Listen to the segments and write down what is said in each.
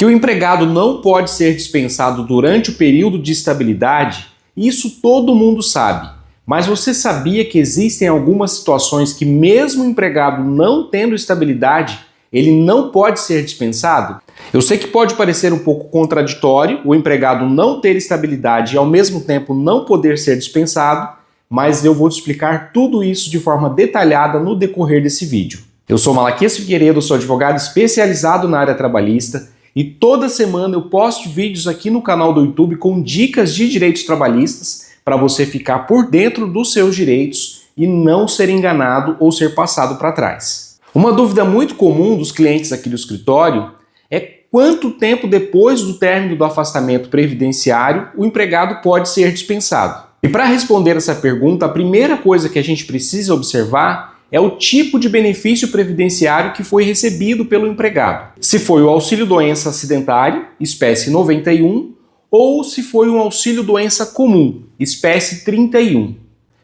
Que o empregado não pode ser dispensado durante o período de estabilidade, isso todo mundo sabe. Mas você sabia que existem algumas situações que mesmo o empregado não tendo estabilidade, ele não pode ser dispensado? Eu sei que pode parecer um pouco contraditório o empregado não ter estabilidade e ao mesmo tempo não poder ser dispensado, mas eu vou te explicar tudo isso de forma detalhada no decorrer desse vídeo. Eu sou Malaquias Figueiredo, sou advogado especializado na área trabalhista e toda semana eu posto vídeos aqui no canal do YouTube com dicas de direitos trabalhistas para você ficar por dentro dos seus direitos e não ser enganado ou ser passado para trás. Uma dúvida muito comum dos clientes aqui do escritório é quanto tempo depois do término do afastamento previdenciário o empregado pode ser dispensado. E para responder essa pergunta, a primeira coisa que a gente precisa observar é o tipo de benefício previdenciário que foi recebido pelo empregado. Se foi o auxílio-doença acidentário, espécie 91, ou se foi um auxílio-doença comum, espécie 31.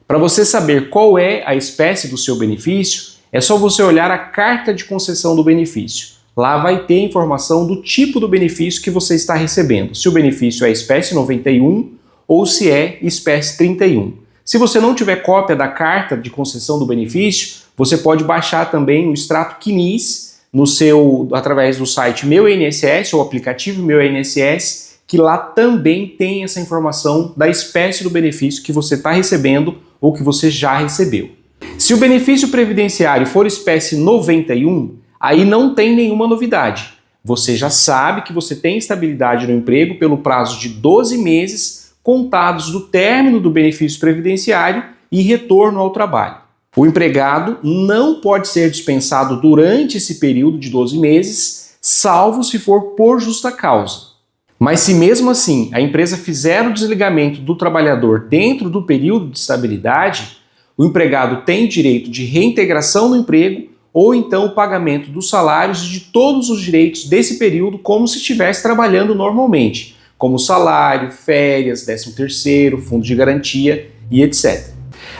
Para você saber qual é a espécie do seu benefício, é só você olhar a carta de concessão do benefício. Lá vai ter informação do tipo do benefício que você está recebendo, se o benefício é espécie 91 ou se é espécie 31. Se você não tiver cópia da carta de concessão do benefício, você pode baixar também o extrato CNIS através do site Meu INSS ou aplicativo Meu INSS, que lá também tem essa informação da espécie do benefício que você está recebendo ou que você já recebeu. Se o benefício previdenciário for espécie 91, aí não tem nenhuma novidade. Você já sabe que você tem estabilidade no emprego pelo prazo de 12 meses contados do término do benefício previdenciário e retorno ao trabalho. O empregado não pode ser dispensado durante esse período de 12 meses, salvo se for por justa causa. Mas se mesmo assim a empresa fizer o desligamento do trabalhador dentro do período de estabilidade, o empregado tem direito de reintegração no emprego ou então o pagamento dos salários e de todos os direitos desse período como se estivesse trabalhando normalmente, como salário, férias, 13º, fundo de garantia e etc.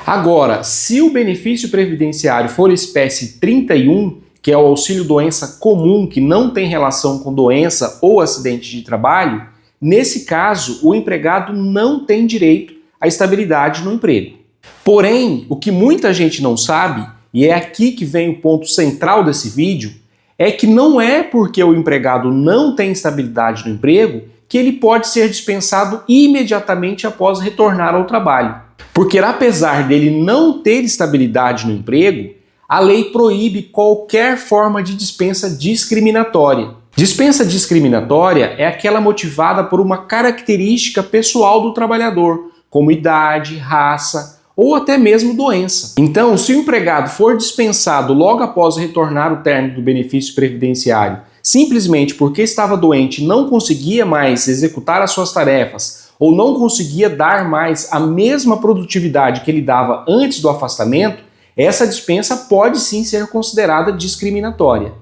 Agora, se o benefício previdenciário for espécie 31, que é o auxílio-doença comum, que não tem relação com doença ou acidente de trabalho, nesse caso, o empregado não tem direito à estabilidade no emprego. Porém, o que muita gente não sabe, e é aqui que vem o ponto central desse vídeo, é que não é porque o empregado não tem estabilidade no emprego que ele pode ser dispensado imediatamente após retornar ao trabalho. Porque apesar dele não ter estabilidade no emprego, a lei proíbe qualquer forma de dispensa discriminatória. Dispensa discriminatória é aquela motivada por uma característica pessoal do trabalhador, como idade, raça ou até mesmo doença. Então, se o empregado for dispensado logo após retornar o término do benefício previdenciário, simplesmente porque estava doente e não conseguia mais executar as suas tarefas ou não conseguia dar mais a mesma produtividade que ele dava antes do afastamento, essa dispensa pode sim ser considerada discriminatória.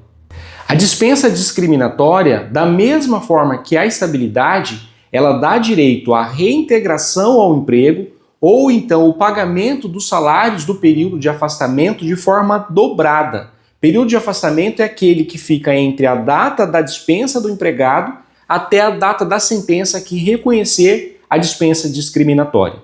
A dispensa discriminatória, da mesma forma que a estabilidade, ela dá direito à reintegração ao emprego ou então o pagamento dos salários do período de afastamento de forma dobrada. Período de afastamento é aquele que fica entre a data da dispensa do empregado até a data da sentença que reconhecer a dispensa discriminatória.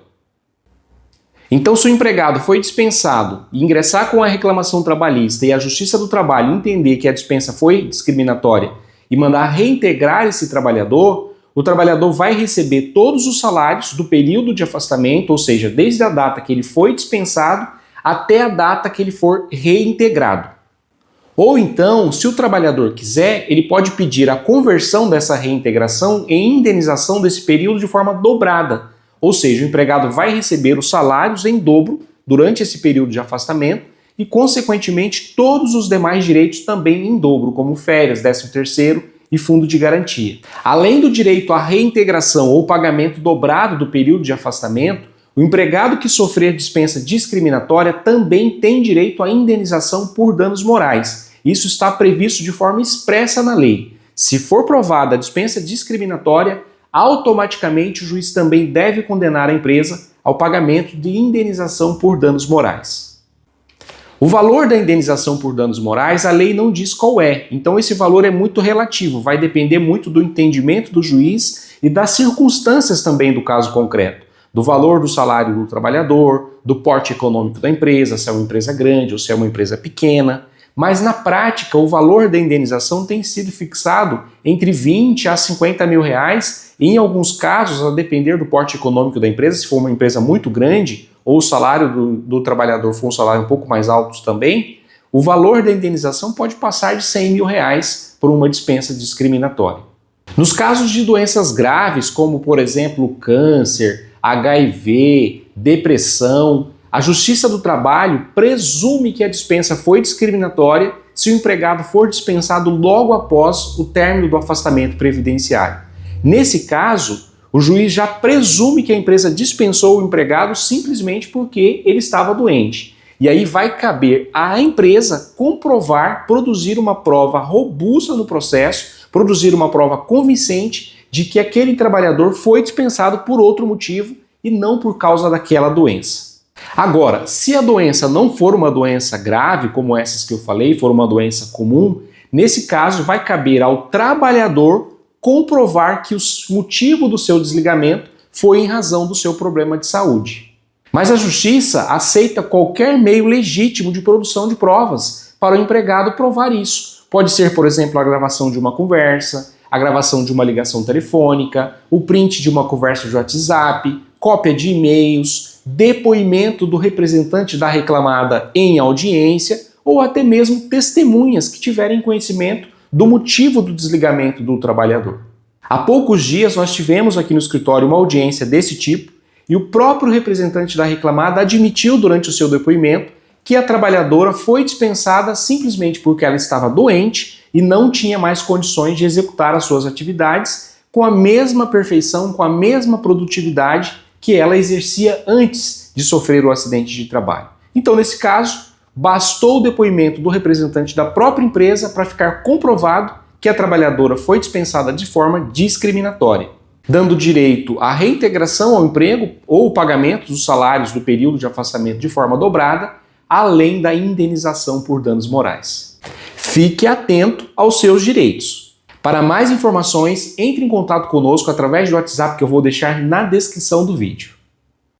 Então, se o empregado foi dispensado e ingressar com a reclamação trabalhista e a Justiça do Trabalho entender que a dispensa foi discriminatória e mandar reintegrar esse trabalhador, o trabalhador vai receber todos os salários do período de afastamento, ou seja, desde a data que ele foi dispensado até a data que ele for reintegrado. Ou então, se o trabalhador quiser, ele pode pedir a conversão dessa reintegração em indenização desse período de forma dobrada. Ou seja, o empregado vai receber os salários em dobro durante esse período de afastamento e, consequentemente, todos os demais direitos também em dobro, como férias, 13º e fundo de garantia. Além do direito à reintegração ou pagamento dobrado do período de afastamento, o empregado que sofrer dispensa discriminatória também tem direito à indenização por danos morais. Isso está previsto de forma expressa na lei. Se for provada a dispensa discriminatória, automaticamente o juiz também deve condenar a empresa ao pagamento de indenização por danos morais. O valor da indenização por danos morais, a lei não diz qual é, então esse valor é muito relativo, vai depender muito do entendimento do juiz e das circunstâncias também do caso concreto, do valor do salário do trabalhador, do porte econômico da empresa, se é uma empresa grande ou se é uma empresa pequena, mas na prática o valor da indenização tem sido fixado entre 20 a 50 mil reais, e em alguns casos, a depender do porte econômico da empresa, se for uma empresa muito grande, ou o salário do trabalhador for um salário um pouco mais alto também, o valor da indenização pode passar de 100 mil reais por uma dispensa discriminatória. Nos casos de doenças graves, como por exemplo câncer, HIV, depressão, a Justiça do Trabalho presume que a dispensa foi discriminatória se o empregado for dispensado logo após o término do afastamento previdenciário. Nesse caso, o juiz já presume que a empresa dispensou o empregado simplesmente porque ele estava doente. E aí vai caber à empresa comprovar, produzir uma prova robusta no processo, produzir uma prova convincente de que aquele trabalhador foi dispensado por outro motivo e não por causa daquela doença. Agora, se a doença não for uma doença grave, como essas que eu falei, for uma doença comum, nesse caso vai caber ao trabalhador comprovar que o motivo do seu desligamento foi em razão do seu problema de saúde. Mas a Justiça aceita qualquer meio legítimo de produção de provas para o empregado provar isso. Pode ser, por exemplo, a gravação de uma conversa, a gravação de uma ligação telefônica, o print de uma conversa de WhatsApp, cópia de e-mails, depoimento do representante da reclamada em audiência ou até mesmo testemunhas que tiverem conhecimento do motivo do desligamento do trabalhador. Há poucos dias nós tivemos aqui no escritório uma audiência desse tipo e o próprio representante da reclamada admitiu durante o seu depoimento que a trabalhadora foi dispensada simplesmente porque ela estava doente e não tinha mais condições de executar as suas atividades com a mesma perfeição, com a mesma produtividade que ela exercia antes de sofrer o acidente de trabalho. Então, nesse caso, bastou o depoimento do representante da própria empresa para ficar comprovado que a trabalhadora foi dispensada de forma discriminatória, dando direito à reintegração ao emprego ou o pagamento dos salários do período de afastamento de forma dobrada, além da indenização por danos morais. Fique atento aos seus direitos. Para mais informações, entre em contato conosco através do WhatsApp que eu vou deixar na descrição do vídeo.